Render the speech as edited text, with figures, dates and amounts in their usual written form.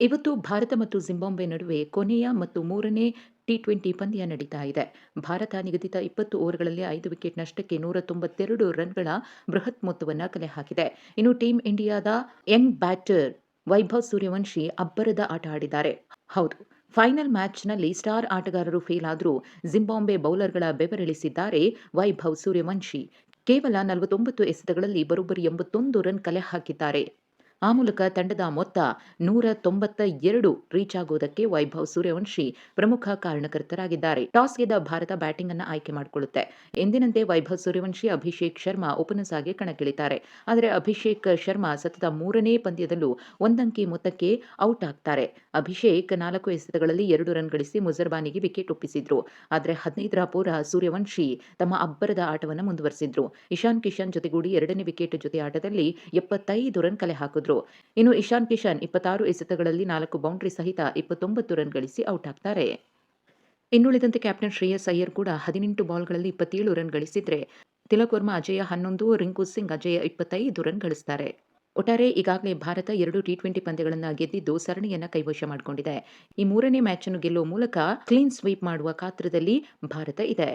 ಇವತ್ತು ಭಾರತ ಮತ್ತು ಜಿಂಬಾಬ್ವೆ ನಡುವೆ ಕೊನೆಯ ಮತ್ತು ಮೂರನೇ ಟಿ20 ಪಂದ್ಯ ನಡೀತಾ ಇದೆ. ಭಾರತ ನಿಗದಿತ 20 ಓವರ್‌ಗಳಲ್ಲಿ 5 ವಿಕೆಟ್ ನಷ್ಟಕ್ಕೆ 192 ರನ್‌ಗಳ ಬೃಹತ್ ಮೊತ್ತವನ್ನು ಕಲೆ ಹಾಕಿದೆ. ಇನ್ನು ಟೀಮ್ ಇಂಡಿಯಾದ ಯಂಗ್ ಬ್ಯಾಟರ್ ವೈಭವ್ ಸೂರ್ಯವಂಶಿ ಅಬ್ಬರದ ಆಟ ಆಡಿದ್ದಾರೆ. ಹೌದು, ಫೈನಲ್ ಮ್ಯಾಚ್‌ನಲ್ಲಿ ಸ್ಟಾರ್ ಆಟಗಾರರು ಫೇಲ್ ಆದರೂ ಜಿಂಬಾಬ್ವೆ ಬೌಲರ್ಗಳ ಬೆವರಿಳಿಸಿದ್ದಾರೆ ವೈಭವ್ ಸೂರ್ಯವಂಶಿ. ಕೇವಲ 49 ಎಸೆತಗಳಲ್ಲಿ ಬರೋಬ್ಬರಿ 81 ರನ್ ಕಲೆ ಹಾಕಿದ್ದಾರೆ. ಆ ಮೂಲಕ ತಂಡದ ಮೊತ್ತ 192 ರೀಚ್ ಆಗುವುದಕ್ಕೆ ವೈಭವ್ ಸೂರ್ಯವಂಶಿ ಪ್ರಮುಖ ಕಾರಣಕರ್ತರಾಗಿದ್ದಾರೆ. ಟಾಸ್ ಗೆದ್ದ ಭಾರತ ಬ್ಯಾಟಿಂಗ್ ಅನ್ನು ಆಯ್ಕೆ ಮಾಡಿಕೊಳ್ಳುತ್ತೆ. ಎಂದಿನಂತೆ ವೈಭವ್ ಸೂರ್ಯವಂಶಿ, ಅಭಿಷೇಕ್ ಶರ್ಮಾ ಓಪನರ್ಸ್ ಆಗಿ ಕಣಕ್ಕಿಳಿತಾರೆ. ಆದರೆ ಅಭಿಷೇಕ್ ಶರ್ಮಾ ಸತತ ಮೂರನೇ ಪಂದ್ಯದಲ್ಲೂ ಒಂದಂಕಿ ಮೊತ್ತಕ್ಕೆ ಔಟ್ ಆಗ್ತಾರೆ. ಅಭಿಷೇಕ್ 4 ಎಸೆತಗಳಲ್ಲಿ 2 ರನ್ ಗಳಿಸಿ ಮುಜರ್ಬಾನಿಗೆ ವಿಕೆಟ್ ಒಪ್ಪಿಸಿದ್ರು. ಆದರೆ 15ರ ಪೂರ ಸೂರ್ಯವಂಶಿ ತಮ್ಮ ಅಬ್ಬರದ ಆಟವನ್ನು ಮುಂದುವರೆಸಿದ್ರು. ಇಶಾನ್ ಕಿಶನ್ ಜೊತೆಗೂಡಿ 2ನೇ ವಿಕೆಟ್ ಜೊತೆ ಆಟದಲ್ಲಿ 75 ರನ್ ಕಲೆ ಹಾಕಿದ್ರು. ಇನ್ನು ಇಶಾನ್ ಕಿಶನ್ 26 ಎಸೆತಗಳಲ್ಲಿ 4 ಬೌಂಡರಿ ಸಹಿತ 29 ರನ್ ಗಳಿಸಿ ಔಟ್ ಆಗ್ತಾರೆ. ಇನ್ನುಳಿದಂತೆ ಕ್ಯಾಪ್ಟನ್ ಶ್ರೇಯಸ್ ಅಯ್ಯರ್ ಕೂಡ 18 ಬಾಲ್ಗಳಲ್ಲಿ 27 ರನ್ ಗಳಿಸಿದ್ರೆ, ತಿಲಕ್ ವರ್ಮಾ ಅಜೇಯ 11, ರಿಂಕು ಸಿಂಗ್ ಅಜೇಯ 25 ರನ್ ಗಳಿಸ್ತಾರೆ. ಒಟ್ಟಾರೆ ಈಗಾಗಲೇ ಭಾರತ 2 ಟಿ20 ಪಂದ್ಯಗಳನ್ನು ಗೆದ್ದಿದ್ದು ಸರಣಿಯನ್ನ ಕೈವಶ ಮಾಡಿಕೊಂಡಿದೆ. ಈ ಮೂರನೇ ಮ್ಯಾಚ್ ಅನ್ನು ಗೆಲ್ಲುವ ಮೂಲಕ ಕ್ಲೀನ್ ಸ್ವೀಪ್ ಮಾಡುವ ಕಾತ್ರದಲ್ಲಿ ಭಾರತ ಇದೆ.